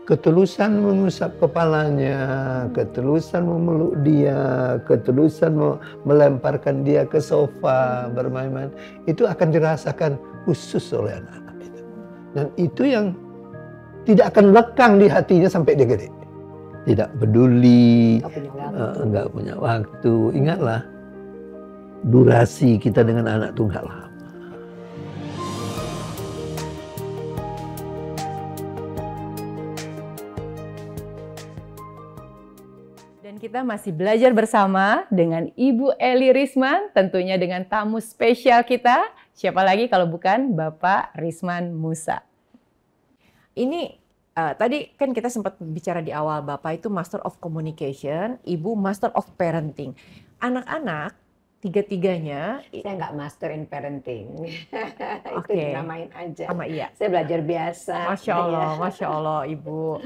ketulusan mengusap kepalanya, ketulusan memeluk dia, ketulusan melemparkan dia ke sofa bermain-main, itu akan dirasakan khusus oleh anak-anak itu. Dan itu yang tidak akan lekang di hatinya sampai dia gede. Tidak peduli, nggak punya waktu. Ingatlah, durasi kita dengan anak itu nggak lama. Dan kita masih belajar bersama dengan Ibu Eli Risman, tentunya dengan tamu spesial kita. Siapa lagi kalau bukan Bapak Risman Musa. Ini tadi kan kita sempat bicara di awal, Bapak itu Master of Communication, Ibu Master of Parenting. Anak-anak tiga-tiganya. Saya nggak master in parenting. Itu Oke. dinamain aja. Sama iya. Saya belajar biasa. Masya Allah Ibu.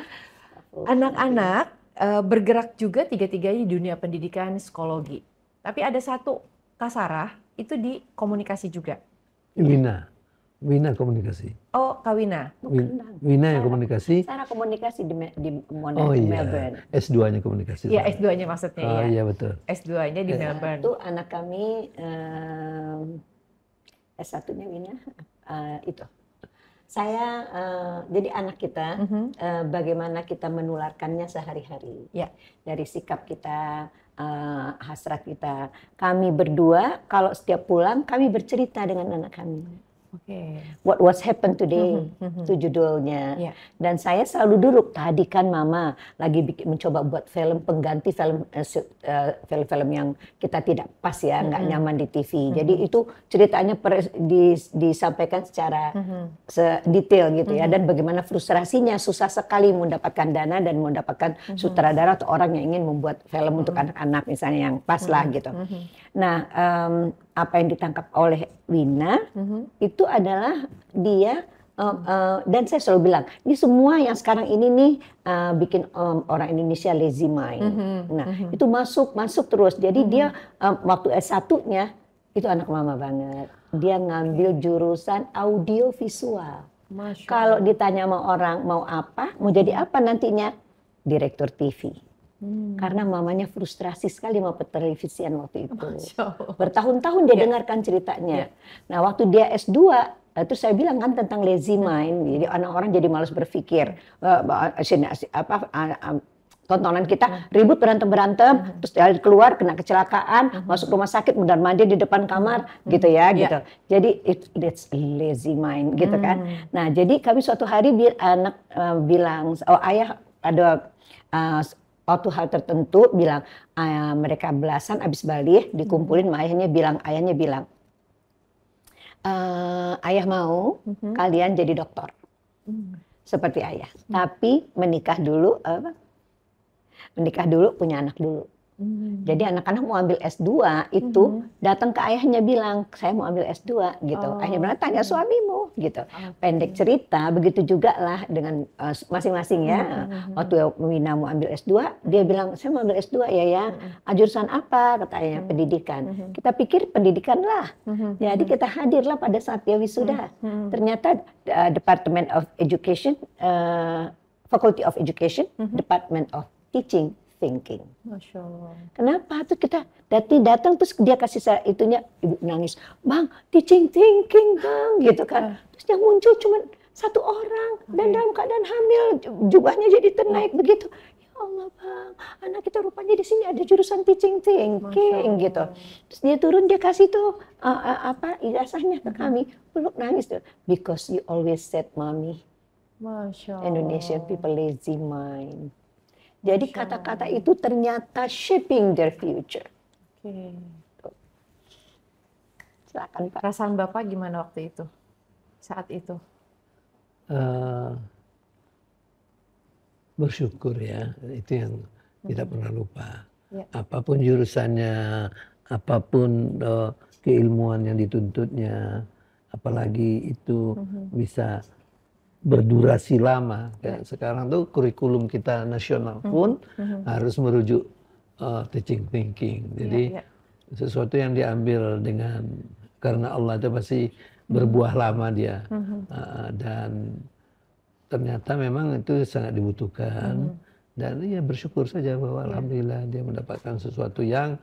Anak-anak bergerak juga tiga-tiganya di dunia pendidikan psikologi. Tapi ada satu Kak Sarah itu di komunikasi juga. Wina komunikasi. Oh, Kak Wina. Wina yang komunikasi. Sarah komunikasi di Iya. Melbourne. S2-nya komunikasi. Iya, S2-nya maksudnya ya. Iya betul. S2-nya di Melbourne. Itu anak kami S1-nya Wina itu. Saya jadi anak kita bagaimana kita menularkannya sehari-hari. Ya. Dari sikap kita, hasrat kita. Kami berdua kalau setiap pulang kami bercerita dengan anak kami. Oke. What was happened today, itu judulnya. Yeah. Dan saya selalu duduk, tadi kan Mama lagi mencoba buat film pengganti film-film yang kita tidak pas ya, nggak nyaman di TV. Jadi itu ceritanya disampaikan secara detail gitu ya. Dan bagaimana frustrasinya, susah sekali mendapatkan dana dan mendapatkan sutradara atau orang yang ingin membuat film untuk anak-anak misalnya yang pas lah gitu. Nah, apa yang ditangkap oleh Wina itu adalah dia dan saya selalu bilang ini semua yang sekarang ini nih bikin orang Indonesia lazy mind. Nah itu masuk terus. Jadi dia waktu S1-nya itu anak mama banget. Dia ngambil jurusan audio visual. Kalau ditanya sama orang mau apa, mau jadi apa nantinya, direktur TV. Karena mamanya frustrasi sekali mau pertelevisian waktu itu. Bertahun-tahun dia dengarkan ceritanya. Nah waktu dia S2, itu saya bilang kan tentang lazy mind. Jadi orang jadi malas berpikir. Tontonan kita ribut berantem, terus keluar kena kecelakaan, masuk rumah sakit, mundar-mandir di depan kamar, gitu ya, gitu. Jadi it's lazy mind, gitu kan. Nah jadi kami suatu hari anak bilang, oh ayah ada waktu hal tertentu bilang mereka belasan abis balik dikumpulin sama ayahnya bilang ayah mau kalian jadi dokter seperti ayah tapi menikah dulu punya anak dulu. Jadi anak-anak mau ambil S2 itu datang ke ayahnya bilang saya mau ambil S2 gitu. Ayahnya bilang tanya suamimu gitu. Pendek cerita begitu juga lah dengan masing-masing ya. Waktu Wina mau ambil S2 dia bilang saya mau ambil S2 ya. Jurusan apa kata ayahnya pendidikan. Kita pikir pendidikan lah. Jadi kita hadirlah pada saat dia wisuda. Ternyata Department of Education, Faculty of Education, Department of Teaching Thinking. Masya Allah. Kenapa tuh kita datang terus dia kasih saya itunya, ibu nangis, bang teaching thinking bang, gitu kan. Terus yang muncul cuma satu orang dan dalam keadaan hamil, jubahnya jadi ternaik begitu. Ya Allah bang, anak kita rupanya di sini ada jurusan teaching thinking gitu. Terus dia turun dia kasih tuh ijazahnya ke kami, peluk nangis tuh. Because you always said mommy, Masya Allah. Indonesian people lazy mind. Jadi kata-kata itu ternyata shaping their future. Oke. Silakan Pak. Perasaan Bapak gimana waktu itu? Saat itu? Bersyukur ya, itu yang tidak pernah lupa. Apapun jurusannya, apapun keilmuan yang dituntutnya, apalagi itu bisa berdurasi lama. Sekarang tuh kurikulum kita nasional pun harus merujuk teaching thinking. Jadi sesuatu yang diambil karena Allah itu pasti berbuah lama dia. Dan ternyata memang itu sangat dibutuhkan. Dan ya bersyukur saja bahwa alhamdulillah dia mendapatkan sesuatu yang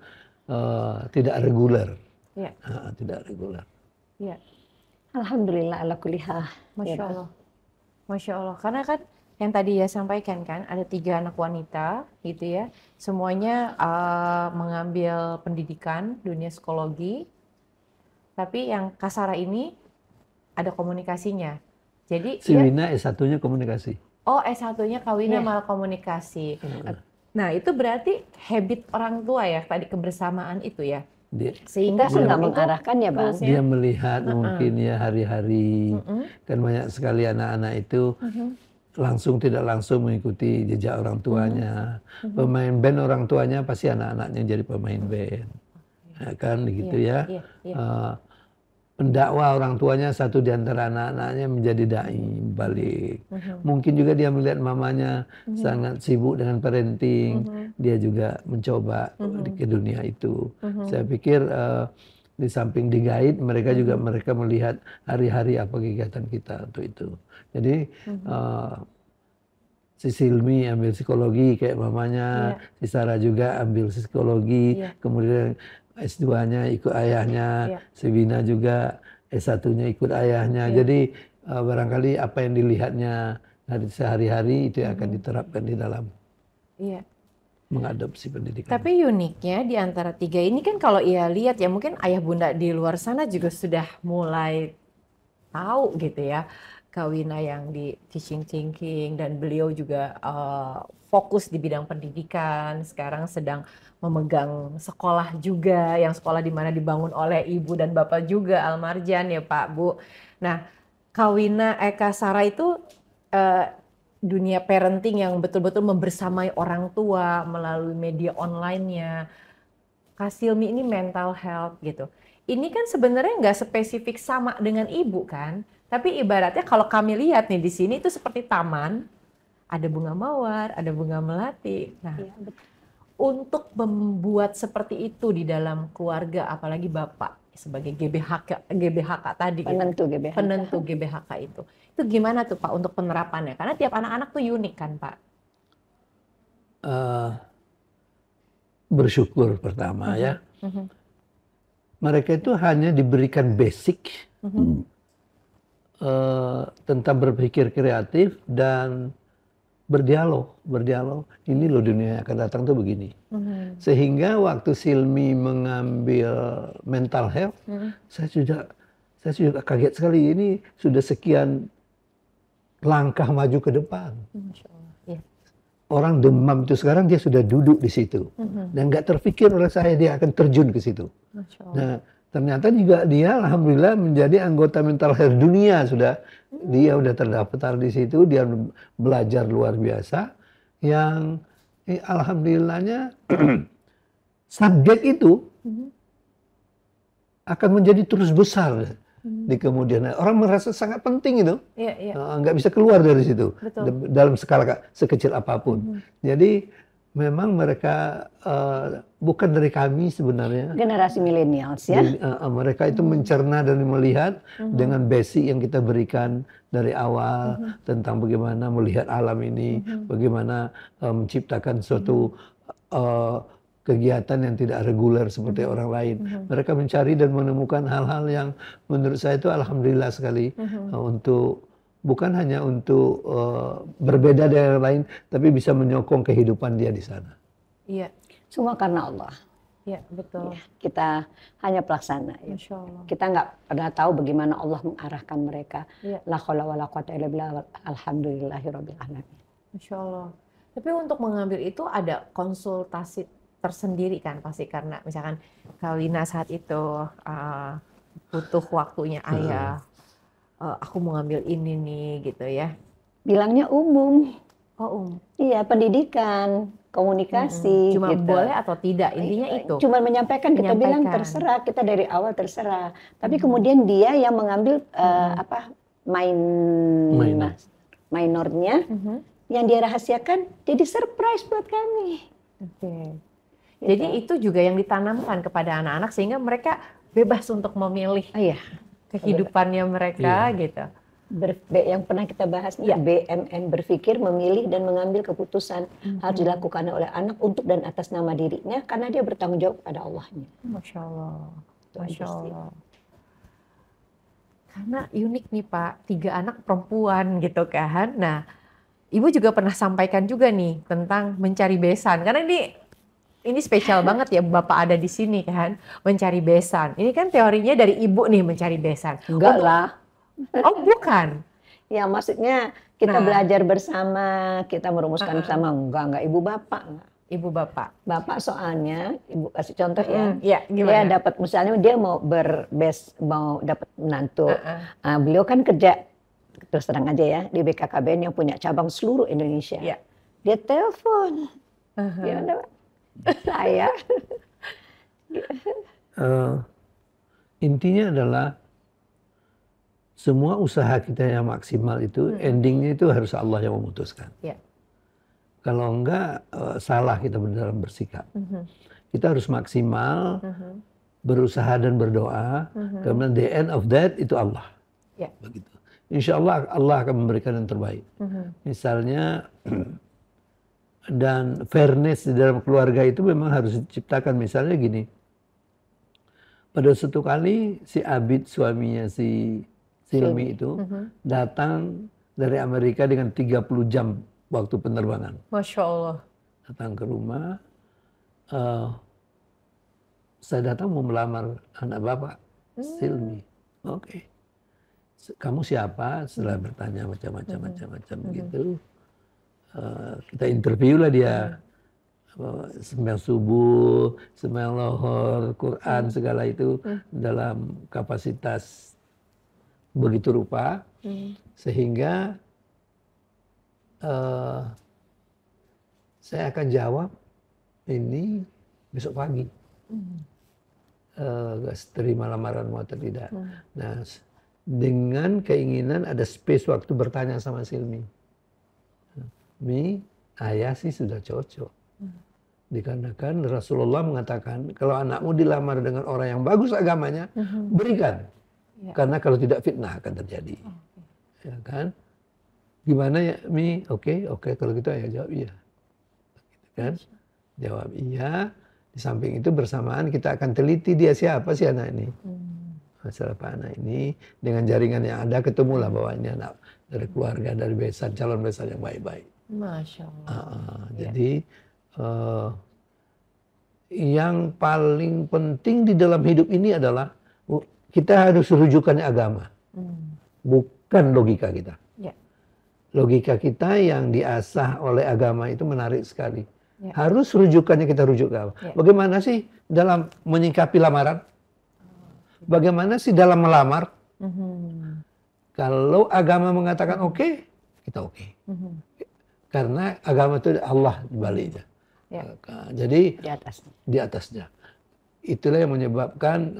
tidak reguler. Ya. Tidak reguler. Ya. Alhamdulillah ala kulli hal. Masya Allah. Masya Allah. Karena kan yang tadi ya sampaikan kan, ada 3 anak wanita gitu ya. Semuanya mengambil pendidikan dunia psikologi. Tapi yang Kasara ini ada komunikasinya. Jadi Si Wina S1-nya komunikasi. Oh, S1-nya kawinnya malah komunikasi. Nah, itu berarti habit orang tua ya, tadi kebersamaan itu ya. Sehingga Kita nggak mengarahkan ya Bang. Dia melihat mungkin ya hari-hari. Kan banyak sekali anak-anak itu langsung tidak langsung mengikuti jejak orang tuanya. Pemain band orang tuanya pasti anak-anaknya jadi pemain band. Ya, kan gitu ya. Pendakwa orang tuanya satu di antara anak-anaknya menjadi dai balik. Mungkin juga dia melihat mamanya sangat sibuk dengan parenting, dia juga mencoba ke dunia itu. Saya pikir di samping di-guide, mereka juga melihat hari-hari apa kegiatan kita untuk itu. Jadi si Silmi ambil psikologi kayak mamanya, si Sarah juga ambil psikologi, kemudian S2-nya ikut ayahnya, si Wina juga S1-nya ikut ayahnya. Jadi barangkali apa yang dilihatnya dari sehari-hari itu akan diterapkan di dalam mengadopsi pendidikan. Tapi uniknya di antara 3 ini kan kalau ia lihat ya mungkin ayah bunda di luar sana juga sudah mulai tahu gitu ya. Kak Wina yang di teaching thinking dan beliau juga fokus di bidang pendidikan, sekarang sedang memegang sekolah juga, yang sekolah di mana dibangun oleh ibu dan bapak juga almarjan ya Pak Bu. Nah, Kak Wina, Kak Sarah itu dunia parenting yang betul-betul membersamai orang tua melalui media online-nya. Kak Silmi ini mental health gitu. Ini kan sebenarnya nggak spesifik sama dengan ibu kan, tapi ibaratnya kalau kami lihat nih di sini itu seperti taman, ada bunga mawar, ada bunga melati. Nah, untuk membuat seperti itu di dalam keluarga, apalagi Bapak sebagai GBHK tadi, penentu gitu, GBHK. penentu GBHK itu gimana tuh Pak untuk penerapannya? Karena tiap anak-anak tuh unik kan Pak. Bersyukur pertama ya. Mereka itu hanya diberikan basic tentang berpikir kreatif dan berdialog. Ini loh dunia yang akan datang tuh begini. Sehingga waktu Silmi mengambil mental health, saya sudah kaget sekali. Ini sudah sekian langkah maju ke depan. Orang demam itu sekarang dia sudah duduk di situ dan nggak terpikir oleh saya dia akan terjun ke situ. Nah, ternyata juga dia alhamdulillah menjadi anggota mental health dunia sudah. Dia udah terdaftar di situ, dia belajar luar biasa. Yang alhamdulillahnya subjek itu akan menjadi terus besar di kemudian hari. Orang merasa sangat penting itu, nggak bisa keluar dari situ. Dalam skala sekecil apapun. Jadi memang mereka bukan dari kami sebenarnya. Generasi milenials ya. Mereka itu mencerna dan melihat dengan basic yang kita berikan dari awal tentang bagaimana melihat alam ini, bagaimana menciptakan suatu kegiatan yang tidak reguler seperti orang lain. Mereka mencari dan menemukan hal-hal yang menurut saya itu alhamdulillah sekali untuk bukan hanya untuk berbeda dari yang lain, tapi bisa menyokong kehidupan dia di sana. Iya. Semua karena Allah. Iya, betul. Ya, kita hanya pelaksana. Ya. Masya Allah. Kita nggak pernah tahu bagaimana Allah mengarahkan mereka. Iya. La haula wala quwata illa billah. Alhamdulillahirabbil alamin. Masya Allah. Tapi untuk mengambil itu ada konsultasi tersendiri kan pasti, karena misalkan Kak Wina saat itu butuh waktunya ayah. Aku mau ngambil ini nih gitu ya. Bilangnya umum. Oh, Iya, pendidikan, komunikasi. Cuma gitu. boleh atau tidak, intinya itu. Cuma menyampaikan, kita bilang terserah, kita dari awal terserah. Tapi kemudian dia yang mengambil minornya, yang dia rahasiakan jadi surprise buat kami. Oke. Jadi itu juga yang ditanamkan kepada anak-anak sehingga mereka bebas untuk memilih kehidupannya mereka gitu. yang pernah kita bahas, BMN, berpikir, memilih dan mengambil keputusan harus dilakukan oleh anak untuk dan atas nama dirinya karena dia bertanggung jawab pada Allahnya. Masya Allah, Itu Masya aja sih. Allah. Karena unik nih Pak, 3 anak perempuan gitu kan. Nah, Ibu juga pernah sampaikan juga nih tentang mencari besan. Karena ini spesial banget ya Bapak ada di sini kan, mencari besan. Ini kan teorinya dari Ibu nih mencari besan. Enggak lah. Oh bukan. Ya maksudnya kita belajar bersama, kita merumuskan bersama. Enggak ibu bapak. Enggak. Ibu Bapak. Bapak soalnya, Ibu kasih contoh ya. Ya, Dia gimana? dapat, misalnya dia mau mau dapat menantu. Beliau kan kerja, terus terang aja ya, di BKKBN yang punya cabang seluruh Indonesia. Ya. Dia telepon. Dia dapat saya. Intinya adalah semua usaha kita yang maksimal itu endingnya itu harus Allah yang memutuskan. Ya. Kalau enggak salah kita dalam bersikap. Kita harus maksimal berusaha dan berdoa. Kemudian the end of that itu Allah. Ya. Begitu. Insya Allah Allah akan memberikan yang terbaik. Misalnya dan fairness di dalam keluarga itu memang harus diciptakan. Misalnya gini. Pada suatu kali si Abid suaminya si Silmi itu datang dari Amerika dengan 30 jam waktu penerbangan. Masya Allah. Datang ke rumah, saya datang mau melamar anak bapak, Silmi. Oke. Kamu siapa? Setelah bertanya macam-macam gitu. Kita interview lah dia. Sembahyang subuh, sembahyang lohor, Quran, segala itu dalam kapasitas begitu rupa. Sehingga saya akan jawab ini besok pagi. Terima lamaranmu atau tidak. Nah, dengan keinginan ada space waktu bertanya sama Silmi. Mi, ayah sih sudah cocok. Dikarenakan Rasulullah mengatakan kalau anakmu dilamar dengan orang yang bagus agamanya, berikan. Karena kalau tidak fitnah akan terjadi. Ya kan? Gimana ya Mi? Oke, kalau gitu ayah jawab iya. Gitu kan? Jawab iya. Di samping itu bersamaan kita akan teliti dia siapa sih anak ini. Masalah Pak anak ini dengan jaringan yang ada ketemulah bahwa ini anak dari keluarga, dari besan, calon besan yang baik-baik. Masya Allah. Jadi yang paling penting di dalam hidup ini adalah kita harus rujukannya agama, bukan logika kita. Logika kita yang diasah oleh agama itu menarik sekali. Harus rujukannya kita rujuk ke agama. Bagaimana sih dalam menyikapi lamaran? Bagaimana sih dalam melamar? Kalau agama mengatakan oke, kita oke. Karena agama itu Allah di baliknya. Jadi di atasnya. Itulah yang menyebabkan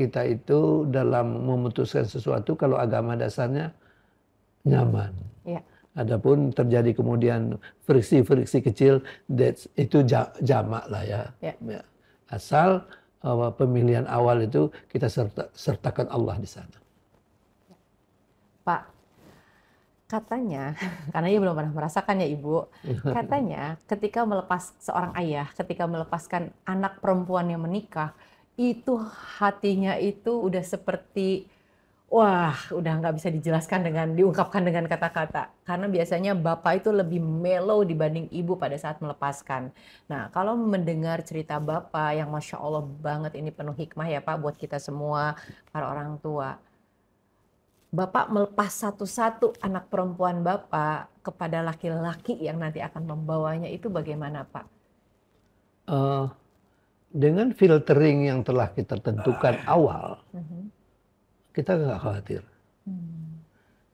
kita itu dalam memutuskan sesuatu kalau agama dasarnya nyaman. Adapun terjadi kemudian friksi-friksi kecil, itu jamak lah ya. Asal pemilihan awal itu kita sertakan Allah di sana. Pak, katanya, karena ia belum pernah merasakan ya Ibu, katanya ketika seorang ayah, ketika melepaskan anak perempuan yang menikah, itu hatinya itu udah seperti, wah udah nggak bisa diungkapkan dengan kata-kata. Karena biasanya bapak itu lebih mellow dibanding ibu pada saat melepaskan. Nah kalau mendengar cerita bapak yang Masya Allah banget, ini penuh hikmah ya Pak buat kita semua, para orang tua. Bapak melepas satu-satu anak perempuan Bapak kepada laki-laki yang nanti akan membawanya, itu bagaimana Pak? Dengan filtering yang telah kita tentukan awal, kita nggak khawatir.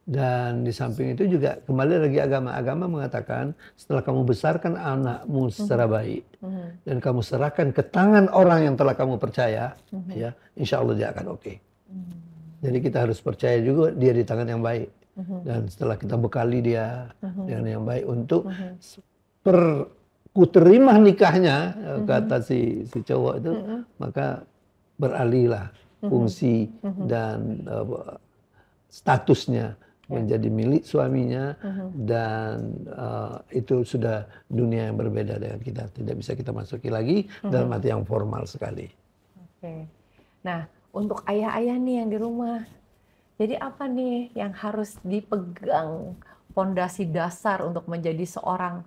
Dan di samping itu juga kembali lagi agama mengatakan setelah kamu besarkan anakmu secara baik dan kamu serahkan ke tangan orang yang telah kamu percaya, ya insya Allah dia akan oke. Jadi kita harus percaya juga dia di tangan yang baik. Dan setelah kita bekali dia dengan yang baik untuk ku terima nikahnya, kata si cowok itu, maka beralihlah fungsi dan statusnya menjadi milik suaminya, dan itu sudah dunia yang berbeda dengan kita. Tidak bisa kita masuki lagi dalam arti yang formal sekali. Oke. Nah, untuk ayah-ayah nih yang di rumah, jadi apa nih yang harus dipegang fondasi dasar untuk menjadi seorang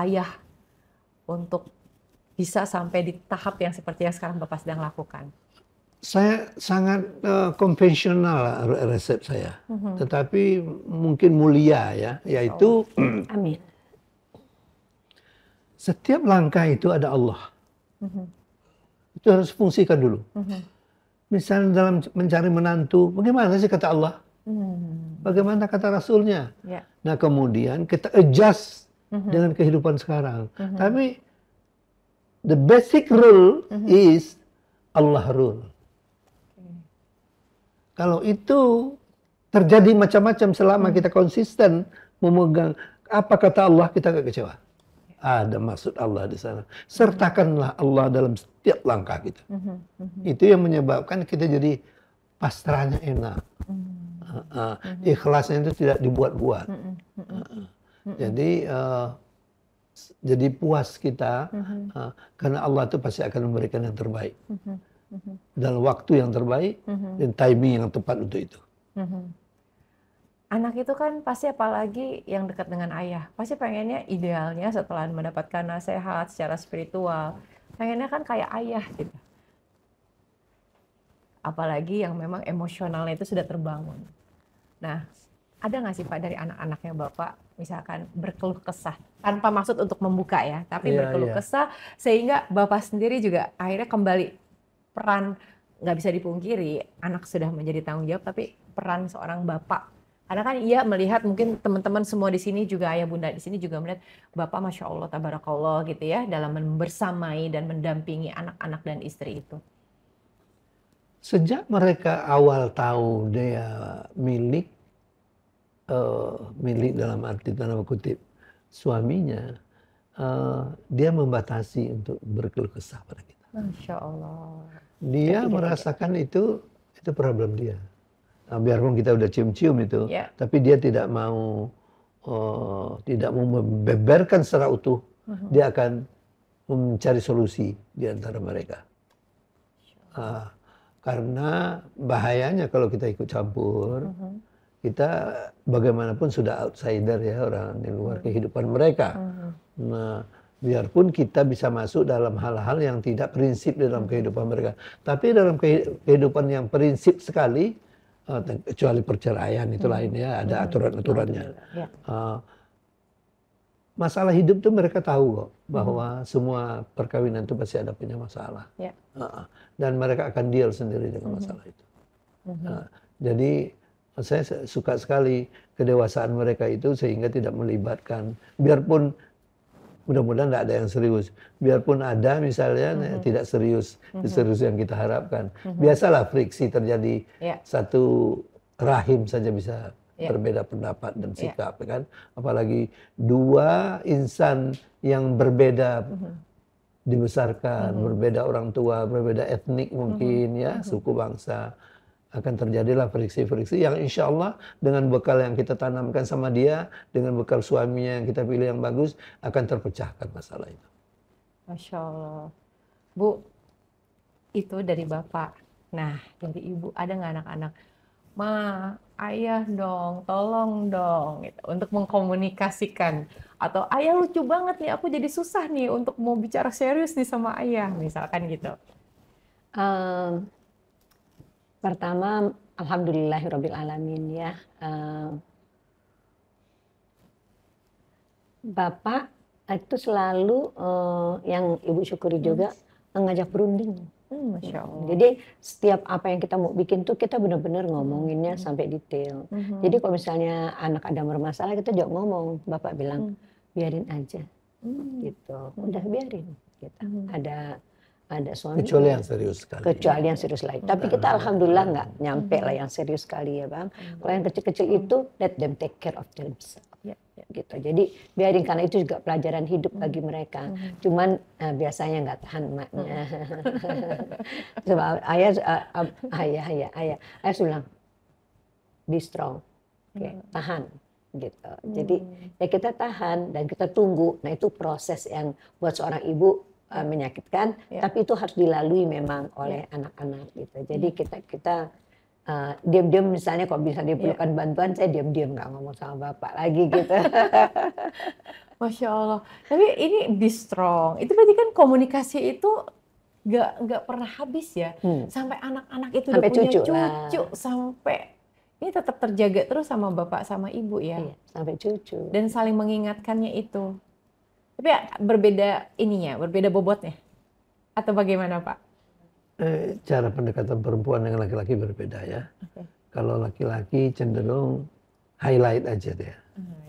ayah untuk bisa sampai di tahap yang seperti yang sekarang Bapak sedang lakukan? Saya sangat konvensional resep saya, tetapi mungkin mulia ya, yaitu Amin. setiap langkah itu ada Allah. Itu harus fungsikan dulu. Misalnya dalam mencari menantu, bagaimana sih kata Allah? Bagaimana kata Rasulnya? Ya. Nah kemudian kita adjust dengan kehidupan sekarang. Tapi the basic rule is Allah rule. Kalau itu terjadi macam-macam selama kita konsisten memegang apa kata Allah, kita gak kecewa. Ada maksud Allah di sana. Sertakanlah Allah dalam setiap langkah kita. Itu yang menyebabkan kita jadi pasrahnya enak. Ikhlasnya itu tidak dibuat-buat. Jadi puas kita karena Allah itu pasti akan memberikan yang terbaik. Dalam waktu yang terbaik dan timing yang tepat untuk itu. Anak itu kan pasti, apalagi yang dekat dengan ayah, pasti pengennya idealnya setelah mendapatkan nasihat secara spiritual, pengennya kan kayak ayah gitu. Apalagi yang memang emosionalnya itu sudah terbangun. Nah, ada nggak sih Pak dari anak-anaknya Bapak misalkan berkeluh kesah, tanpa maksud untuk membuka ya, tapi berkeluh kesah sehingga Bapak sendiri juga akhirnya kembali peran, nggak bisa dipungkiri anak sudah menjadi tanggung jawab, tapi peran seorang bapak, karena kan ia melihat, mungkin teman-teman semua di sini juga, ayah bunda di sini juga melihat Bapak Masya Allah tabarakallah gitu ya, dalam bersamai dan mendampingi anak-anak dan istri itu. Sejak mereka awal tahu dia milik dalam arti tanda kutip suaminya, dia membatasi untuk berkeluh kesah pada kita. Masya Allah. Dia merasakan itu problem dia. Nah, biarpun kita udah cium-cium itu, tapi dia tidak mau membeberkan secara utuh. Dia akan mencari solusi di antara mereka. Karena bahayanya kalau kita ikut campur, kita bagaimanapun sudah outsider ya, orang di luar kehidupan mereka. Nah, biarpun kita bisa masuk dalam hal-hal yang tidak prinsip dalam kehidupan mereka. Tapi dalam kehidupan yang prinsip sekali, kecuali perceraian itu lain ya, ada aturan-aturannya. Masalah hidup tuh mereka tahu kok, bahwa semua perkawinan itu pasti ada punya masalah. Dan mereka akan deal sendiri dengan masalah itu. Jadi saya suka sekali kedewasaan mereka itu, sehingga tidak melibatkan, biarpun mudah-mudahan tidak ada yang serius. Biarpun ada misalnya tidak serius yang kita harapkan. Biasalah friksi terjadi, satu rahim saja bisa berbeda pendapat dan sikap, kan? Apalagi dua insan yang berbeda dibesarkan, berbeda orang tua, berbeda etnik mungkin ya, suku bangsa. Akan terjadilah friksi-friksi yang insya Allah dengan bekal yang kita tanamkan sama dia, dengan bekal suaminya yang kita pilih yang bagus, akan terpecahkan masalah itu. Masya Allah. Bu, itu dari Bapak. Nah, dari Ibu ada nggak anak-anak? Ma, ayah dong, tolong dong, gitu, untuk mengkomunikasikan. Atau ayah lucu banget nih, aku jadi susah nih untuk mau bicara serius nih sama ayah, misalkan gitu. Pertama, alhamdulillahirrabbilalamin ya. Bapak itu selalu yang Ibu syukuri juga mengajak berunding. Masya Allah. Jadi setiap apa yang kita mau bikin tuh kita benar-benar ngomonginnya sampai detail. Jadi kalau misalnya anak ada bermasalah, kita juga ngomong. Bapak bilang biarin aja, gitu. Udah biarin. Gitu. Ada suami. Kecuali yang serius sekali. Kecuali yang serius lagi. Tapi kita alhamdulillah nggak nyampe lah yang serius sekali ya Bang. Kalau yang kecil-kecil itu let them take care of themselves. Gitu. Jadi biarin, karena itu juga pelajaran hidup bagi mereka. Cuman biasanya nggak tahan emaknya. Sebab ayah bilang be strong. Oke, tahan gitu. Jadi ya kita tahan dan kita tunggu. Nah itu proses yang buat seorang ibu menyakitkan, tapi itu harus dilalui memang oleh anak-anak gitu. Jadi kita diam-diam misalnya kalau bisa diperlukan bantuan, saya diam-diam nggak ngomong sama bapak lagi gitu. Masya Allah. Tapi ini be strong. Itu berarti kan komunikasi itu nggak pernah habis ya. Sampai anak-anak itu Sampai udah punya cucu cucu sampai ini tetap terjaga terus sama bapak sama ibu ya. Iya, sampai cucu. Dan saling mengingatkannya itu. Tapi berbeda ininya, berbeda bobotnya. Atau bagaimana Pak? Cara pendekatan perempuan dengan laki-laki berbeda ya. Okay. Kalau laki-laki cenderung highlight aja dia.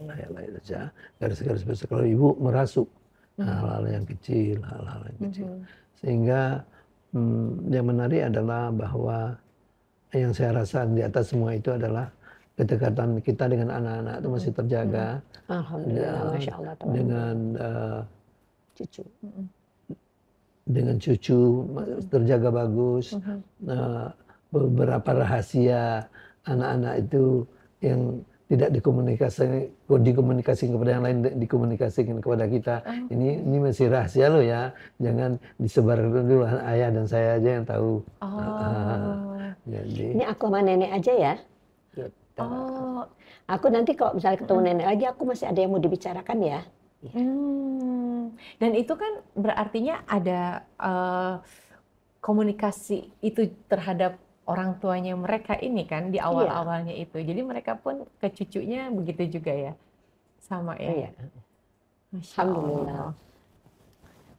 Highlight aja, garis-garis besar. Kalau ibu merasuk hal-hal yang kecil, hal-hal yang kecil. Sehingga yang menarik adalah bahwa yang saya rasa di atas semua itu adalah kedekatan kita dengan anak-anak itu masih terjaga. Alhamdulillah, Masya Allah. Dengan cucu. Dengan cucu terjaga bagus. Beberapa rahasia anak-anak itu yang tidak dikomunikasikan kepada yang lain, dikomunikasikan kepada kita. Ini masih rahasia loh ya, jangan disebar dulu, ayah dan saya aja yang tahu. Jadi ini aku sama nenek aja ya. Gitu. Aku nanti kalau misalnya ketemu nenek lagi, aku masih ada yang mau dibicarakan ya. Dan itu kan berartinya ada komunikasi itu terhadap orang tuanya mereka ini kan di awal-awalnya itu. Jadi mereka pun ke cucunya begitu juga ya. Sama ya. Alhamdulillah.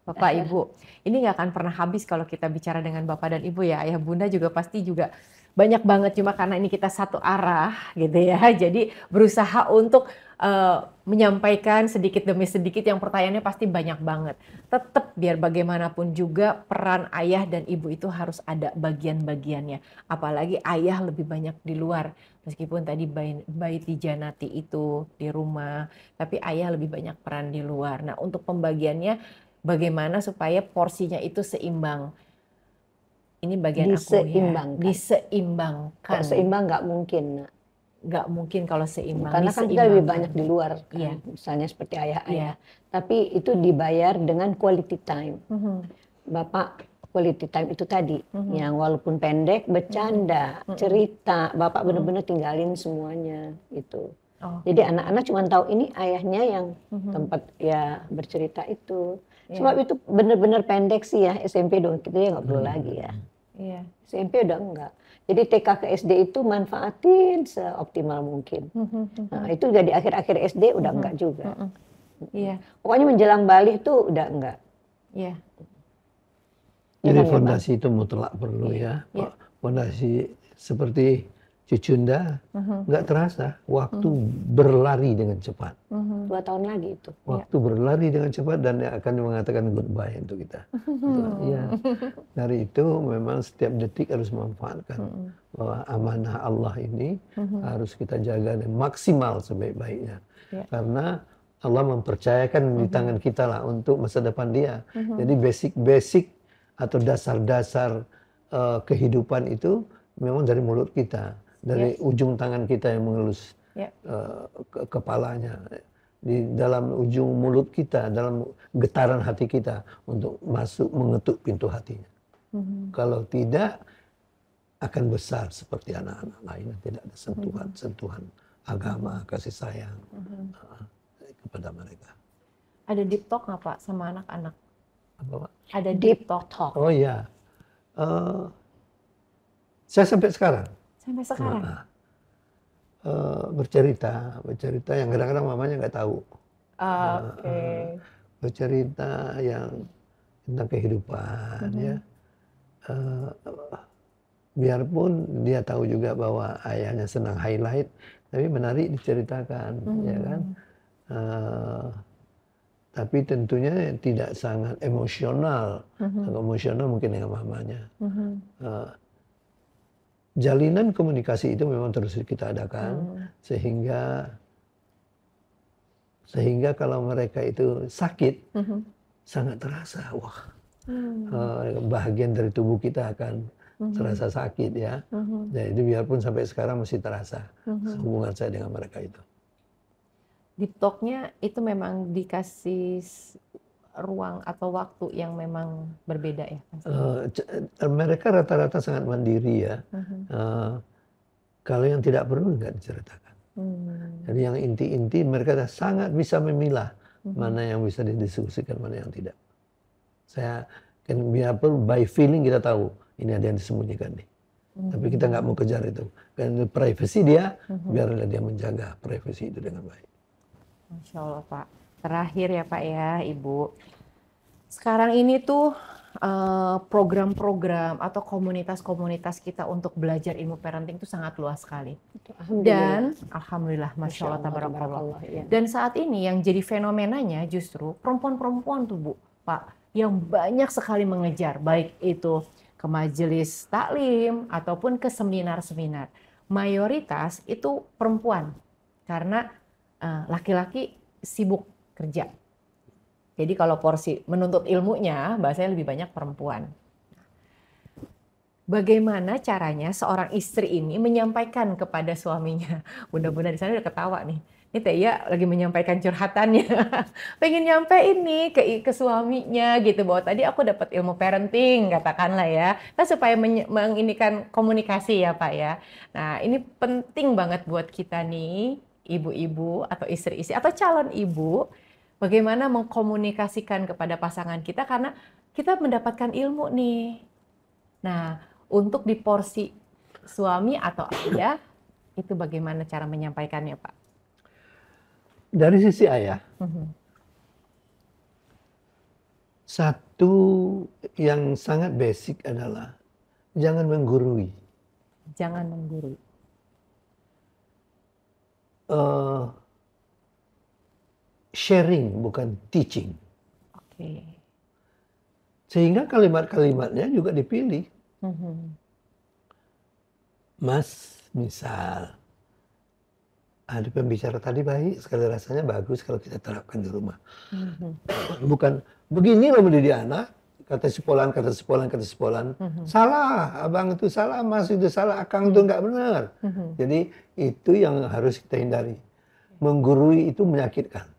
Bapak Ibu, ini nggak akan pernah habis kalau kita bicara dengan Bapak dan Ibu ya. Ayah Bunda juga pasti juga banyak banget, cuma karena ini kita satu arah gitu ya. Jadi berusaha untuk menyampaikan sedikit demi sedikit, yang pertanyaannya pasti banyak banget. Tetap biar bagaimanapun juga peran ayah dan ibu itu harus ada bagian-bagiannya. Apalagi ayah lebih banyak di luar. Meskipun tadi baiti janati itu di rumah, tapi ayah lebih banyak peran di luar. Nah untuk pembagiannya bagaimana supaya porsinya itu seimbang. Ini bagian aku ya. Diseimbangkan. Kalau seimbang nggak mungkin. Nggak mungkin kalau seimbang. Karena kan kita lebih banyak di luar, kan? Misalnya seperti ayah-ayah. Tapi itu dibayar dengan quality time. Bapak quality time itu tadi, yang walaupun pendek, bercanda, cerita. Bapak benar-benar tinggalin semuanya itu. Jadi anak-anak cuma tahu ini ayahnya yang tempat ya bercerita itu. Sebab itu benar-benar pendek sih ya, SMP dong kita ya nggak perlu lagi ya. SMP udah enggak. Jadi TK ke SD itu manfaatin seoptimal mungkin. Nah, itu udah di akhir-akhir SD udah enggak juga. Pokoknya menjelang balik tuh udah enggak. Jadi fondasi itu mutlak perlu ya. Fondasi seperti Cucunda nggak terasa waktu berlari dengan cepat. 2 tahun lagi itu. Waktu berlari dengan cepat dan akan mengatakan goodbye untuk kita. Ya. Dari itu memang setiap detik harus memanfaatkan bahwa amanah Allah ini harus kita jaga dan maksimal sebaik-baiknya. Karena Allah mempercayakan di tangan kita lah untuk masa depan dia. Jadi basic atau dasar-dasar kehidupan itu memang dari mulut kita. Dari ujung tangan kita yang mengelus kepalanya, di dalam ujung mulut kita, dalam getaran hati kita untuk masuk mengetuk pintu hatinya. Kalau tidak akan besar seperti anak-anak lain yang tidak ada sentuhan agama, kasih sayang kepada mereka. Ada deep talk nggak Pak sama anak-anak? Apa Pak? Ada deep talk. Oh iya, saya sampai sekarang. Sampai sekarang? Bercerita yang kadang-kadang mamanya nggak tahu. Bercerita yang tentang kehidupan ya. Biarpun dia tahu juga bahwa ayahnya senang highlight, tapi menarik diceritakan, ya kan. Tapi tentunya tidak sangat emosional. Emosional mungkin dengan mamanya. Jalinan komunikasi itu memang terus kita adakan sehingga kalau mereka itu sakit sangat terasa, wah bahagian dari tubuh kita akan terasa sakit ya. Jadi biarpun sampai sekarang masih terasa hubungan saya dengan mereka itu. Deep talk-nya itu memang dikasih ruang atau waktu yang memang berbeda ya? Mereka rata-rata sangat mandiri ya. Kalau yang tidak perlu nggak diceritakan. Jadi yang inti-inti mereka sangat bisa memilah mana yang bisa didiskusikan, mana yang tidak. Saya kan biarpun by feeling kita tahu ini ada yang disembunyikan nih. Tapi kita nggak mau kejar itu. Karena privasi dia, biarlah dia menjaga privasi itu dengan baik. Masya Allah Pak. Terakhir ya Pak ya Ibu. Sekarang ini tuh program-program atau komunitas-komunitas kita untuk belajar ilmu parenting itu sangat luas sekali. Dan Alhamdulillah, Masya Allah, tabarakallah. Ya. Dan saat ini yang jadi fenomenanya justru perempuan-perempuan tuh Bu, Pak, yang banyak sekali mengejar, baik itu ke majelis taklim ataupun ke seminar-seminar. Mayoritas itu perempuan, karena laki-laki sibuk kerja. Jadi kalau porsi menuntut ilmunya, bahasanya lebih banyak perempuan. Bagaimana caranya seorang istri ini menyampaikan kepada suaminya? Bunda-bunda di sana udah ketawa nih. Ini Teh Iya lagi menyampaikan curhatannya. Pengen nyampein nih ke suaminya gitu. Bahwa tadi aku dapat ilmu parenting, katakanlah ya. Nah, supaya menginikan komunikasi ya Pak ya. Nah ini penting banget buat kita nih, ibu-ibu atau istri-istri atau calon ibu. Bagaimana mengkomunikasikan kepada pasangan kita karena kita mendapatkan ilmu nih. Nah, untuk di porsi suami atau ayah, itu bagaimana cara menyampaikannya, Pak? Dari sisi ayah, satu yang sangat basic adalah jangan menggurui. Jangan menggurui. Sharing bukan teaching. Oke. Sehingga kalimat-kalimatnya juga dipilih. Mas, misal ada pembicara tadi baik sekali, rasanya bagus kalau kita terapkan di rumah. Bukan begini loh mendidik anak, kata sepolan. Salah, abang itu salah, mas itu salah, akang itu nggak benar. Jadi itu yang harus kita hindari. Menggurui itu menyakitkan.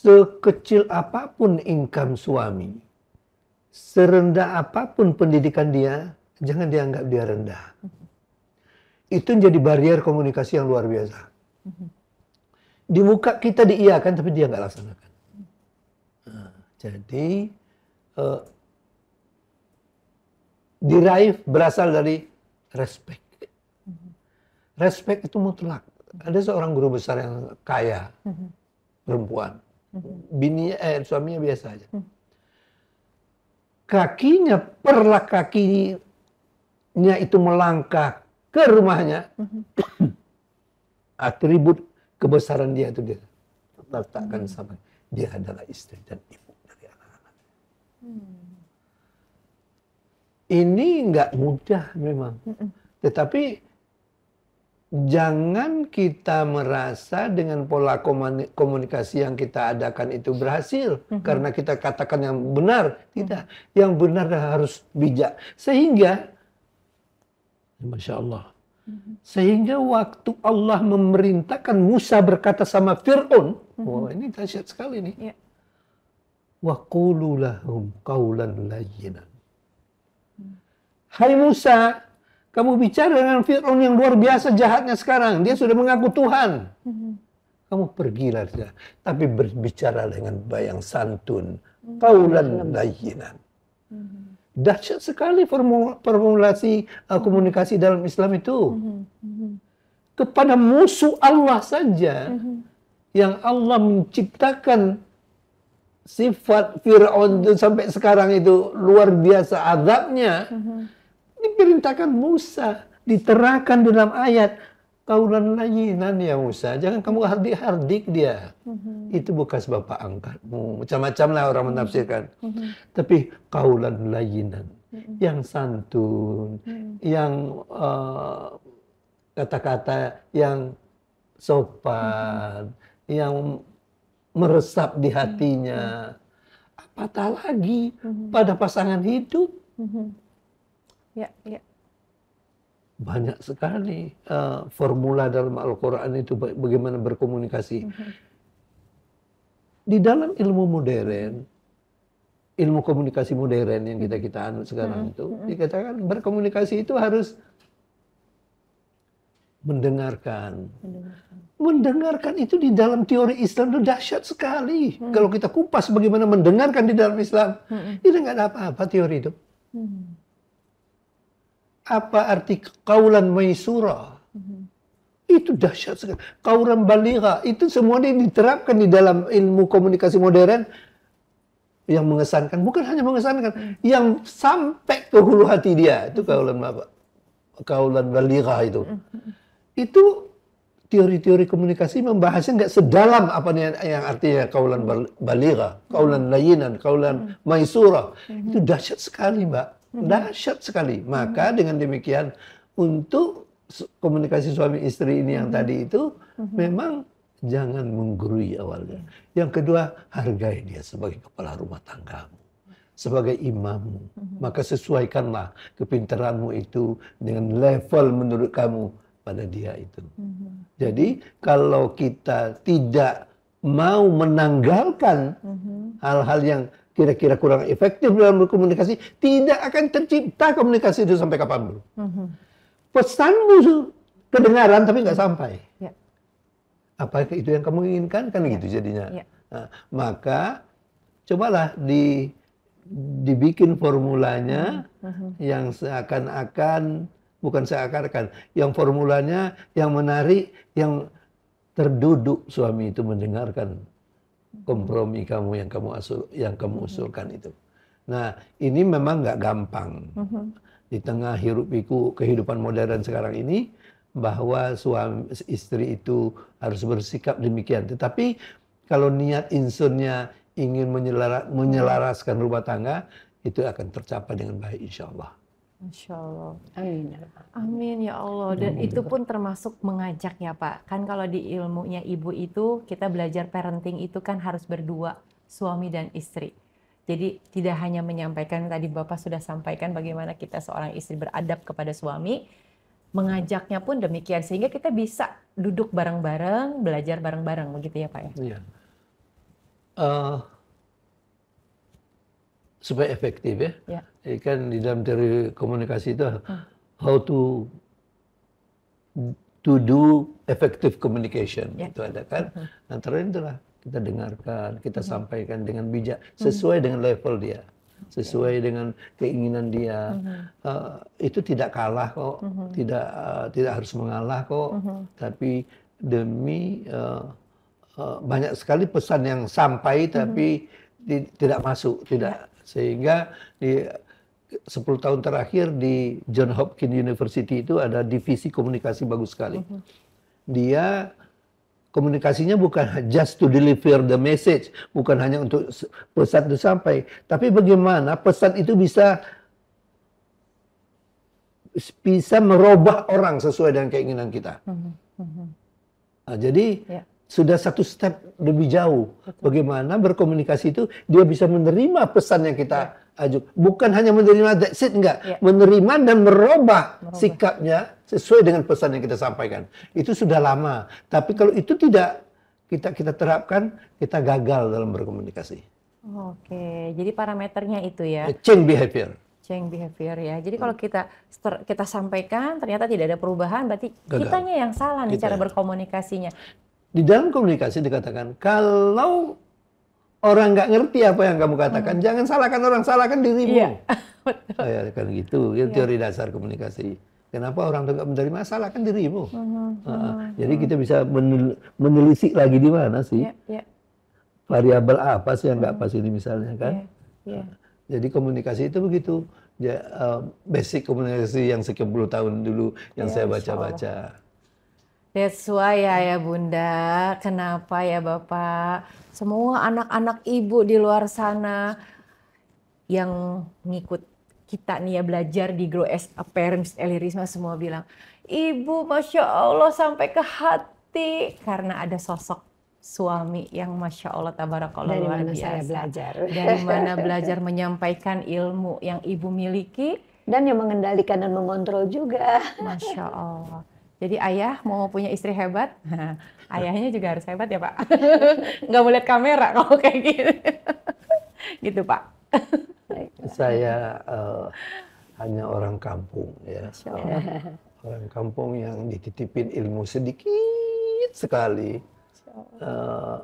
Sekecil apapun income suami, serendah apapun pendidikan dia, jangan dianggap dia rendah. Itu menjadi barrier komunikasi yang luar biasa. Di muka kita diiyakan, tapi dia nggak laksanakan. Nah, jadi derive berasal dari respect. Respect itu mutlak. Ada seorang guru besar yang kaya, perempuan. Suaminya biasa aja. Kakinya, perlah kakinya itu melangkah ke rumahnya. Atribut kebesaran dia itu dia letakkan sama. Dia adalah istri dan ibu dari anak-anak. Ini nggak mudah memang. Tetapi jangan kita merasa dengan pola komunikasi yang kita adakan itu berhasil. Karena kita katakan yang benar. Tidak. Yang benar harus bijak. Sehingga, Masya Allah. Sehingga waktu Allah memerintahkan Musa berkata sama Fir'aun. Wah, ini dahsyat sekali nih. Wa qulu lahum qawlan layyinan. Hai Musa, kamu bicara dengan Fir'aun yang luar biasa jahatnya sekarang. Dia sudah mengaku Tuhan. Kamu pergilah saja. Tapi berbicara dengan bayang santun. Qaulan layyinan. Dahsyat sekali formulasi komunikasi dalam Islam itu. Kepada musuh Allah saja. Yang Allah menciptakan sifat Fir'aun sampai sekarang itu luar biasa azabnya. Diperintahkan Musa, diterangkan dalam ayat qaulan layyinan ya Musa, jangan kamu hardik dia. Itu bekas bapak angkatmu. Macam-macam lah orang menafsirkan. Tapi qaulan layyinan, yang santun, yang kata-kata yang sopan, yang meresap di hatinya. patah lagi pada pasangan hidup. Ya, ya. Banyak sekali formula dalam Al-Quran itu bagaimana berkomunikasi. Di dalam ilmu modern, ilmu komunikasi modern yang kita anut sekarang itu, dikatakan berkomunikasi itu harus mendengarkan. Mendengarkan itu di dalam teori Islam itu dahsyat sekali. Kalau kita kupas bagaimana mendengarkan di dalam Islam, itu nggak ada apa-apa teori itu. Apa arti qaulan maisura? Itu dahsyat sekali. Qaulan baligha, itu semuanya diterapkan di dalam ilmu komunikasi modern yang mengesankan, bukan hanya mengesankan, yang sampai ke hulu hati dia. Itu qaulan baligha itu. Itu teori-teori komunikasi membahasnya nggak sedalam apa yang artinya qaulan baligha, qaulan layyinan, qaulan maisura. Itu dahsyat sekali, Mbak. Dahsyat sekali. Maka dengan demikian untuk komunikasi suami istri ini yang tadi itu memang jangan menggurui awalnya. Yang kedua, hargai dia sebagai kepala rumah tanggamu, sebagai imammu. Maka sesuaikanlah kepintaranmu itu dengan level menurut kamu pada dia itu. Jadi kalau kita tidak mau menanggalkan hal-hal yang kira-kira kurang efektif dalam berkomunikasi, tidak akan tercipta komunikasi itu sampai kapanpun. Pesanmu kedengaran tapi nggak sampai. Ya. Apa itu yang kamu inginkan? Kan gitu jadinya. Ya. Nah, maka cobalah dibikin formulanya yang seakan-akan, bukan seakan-akan, yang formulanya yang menarik, yang terduduk suami itu mendengarkan kompromi kamu yang kamu usulkan itu. Nah, ini memang nggak gampang. Di tengah hiruk pikuk kehidupan modern sekarang ini, bahwa suami istri itu harus bersikap demikian. Tetapi kalau niat insunnya ingin menyelaraskan rumah tangga, itu akan tercapai dengan baik, insya Allah. Masya Allah. Amin. Amin ya Allah. Dan itu pun termasuk mengajak ya Pak. Kan kalau di ilmunya ibu itu kita belajar parenting itu kan harus berdua, suami dan istri. Jadi tidak hanya menyampaikan, tadi Bapak sudah sampaikan bagaimana kita seorang istri beradab kepada suami, mengajaknya pun demikian. Sehingga kita bisa duduk bareng-bareng, belajar bareng-bareng, begitu ya Pak ya? Iya. Supaya efektif ya. Kan di dalam teori komunikasi itu how to do effective communication itu ada kan. Antara itulah kita dengarkan, kita sampaikan dengan bijak sesuai dengan level dia, sesuai dengan keinginan dia. Itu tidak kalah kok, tidak harus mengalah kok, tapi demi banyak sekali pesan yang sampai tapi tidak masuk, tidak. Sehingga di 10 tahun terakhir di John Hopkins University itu ada divisi komunikasi bagus sekali. Dia komunikasinya bukan just to deliver the message, bukan hanya untuk pesan itu sampai, tapi bagaimana pesan itu bisa merubah orang sesuai dengan keinginan kita. Nah, jadi sudah satu step lebih jauh. Bagaimana berkomunikasi itu dia bisa menerima pesan yang kita ajuk. Bukan hanya menerima that's it, enggak. Menerima dan merubah sikapnya sesuai dengan pesan yang kita sampaikan. Itu sudah lama. Tapi kalau itu tidak kita terapkan, kita gagal dalam berkomunikasi. Oke, jadi parameternya itu ya. Change behavior. Change behavior ya. Jadi kalau kita sampaikan ternyata tidak ada perubahan, berarti kitanya yang salah nih cara berkomunikasinya. Di dalam komunikasi dikatakan, kalau orang nggak ngerti apa yang kamu katakan, jangan salahkan orang, salahkan dirimu. Iya, betul. Ya, kan gitu, itu teori dasar komunikasi. Kenapa orang nggak menerima, salahkan dirimu. Jadi kita bisa menelisik lagi di mana sih, variabel apa sih yang nggak pas ini misalnya kan. Jadi komunikasi itu begitu. Basic komunikasi yang sekian puluh tahun dulu yang saya baca-baca. That's why ya Bunda, kenapa ya Bapak, semua anak-anak ibu di luar sana yang ngikut kita nih ya belajar di Grow as a Parents Eli Risma semua bilang, Ibu Masya Allah sampai ke hati karena ada sosok suami yang Masya Allah tabarakallah Dari luar mana biasa. saya belajar. Dari mana belajar menyampaikan ilmu yang ibu miliki. Dan yang mengendalikan dan mengontrol juga. Masya Allah. Jadi ayah mau punya istri hebat, ayahnya juga harus hebat ya Pak. Nggak boleh lihat kamera kalau kayak gitu. Gitu Pak. Saya hanya orang kampung ya. Masya Allah. Orang kampung yang dititipin ilmu sedikit sekali.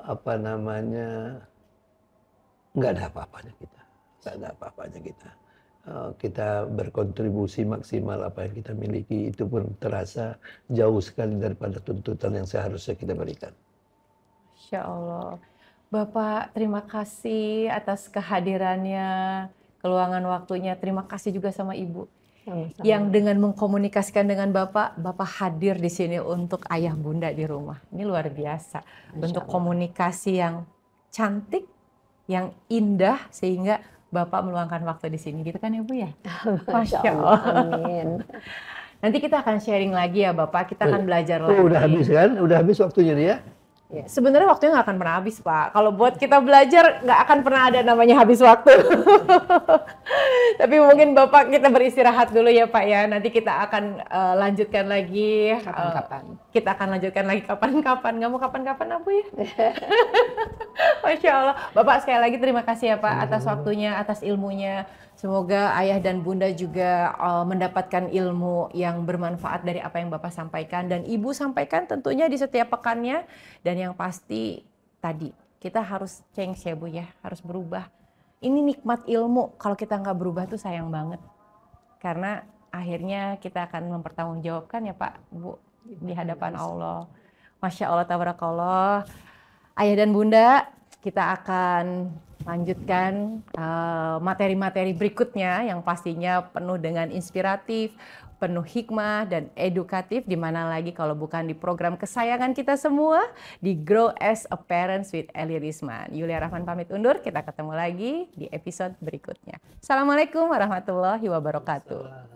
Apa namanya, nggak ada apa-apanya kita. Nggak ada apa-apanya kita. Kita berkontribusi maksimal apa yang kita miliki, itu pun terasa jauh sekali daripada tuntutan yang seharusnya kita berikan. Masya Allah. Bapak, terima kasih atas kehadirannya, keluangan waktunya. Terima kasih juga sama Ibu. Sama-sama. Yang dengan mengkomunikasikan dengan Bapak, Bapak hadir di sini untuk ayah bunda di rumah. Ini luar biasa. Bentuk komunikasi yang cantik, yang indah, sehingga Bapak meluangkan waktu di sini, gitu kan ya Bu ya? Masya Allah. Amin. Nanti kita akan sharing lagi ya Bapak, kita akan belajar lagi. Udah habis kan? Udah habis waktunya nih ya? Sebenarnya waktunya nggak akan pernah habis Pak. Kalau buat kita belajar nggak akan pernah ada namanya habis waktu. Tapi mungkin Bapak kita beristirahat dulu ya Pak ya. Nanti kita akan lanjutkan lagi. Kapan-kapan. Kita akan lanjutkan lagi kapan-kapan. Nggak mau kapan-kapan apa ya? Masya Allah. Bapak sekali lagi terima kasih ya Pak atas waktunya, atas ilmunya. Semoga ayah dan bunda juga mendapatkan ilmu yang bermanfaat dari apa yang Bapak sampaikan dan Ibu sampaikan tentunya di setiap pekannya. Dan yang pasti tadi kita harus change ya Bu ya, harus berubah. Ini nikmat ilmu, kalau kita nggak berubah tuh sayang banget. Karena akhirnya kita akan mempertanggungjawabkan ya Pak, Bu, di hadapan Allah. Masya Allah, tabarakallah. Ayah dan bunda, kita akan lanjutkan materi-materi berikutnya yang pastinya penuh dengan inspiratif, penuh hikmah dan edukatif, di mana lagi kalau bukan di program kesayangan kita semua, di Grow as a Parents with Eli Risman. Yulia Rahman pamit undur, kita ketemu lagi di episode berikutnya. Assalamualaikum warahmatullahi wabarakatuh.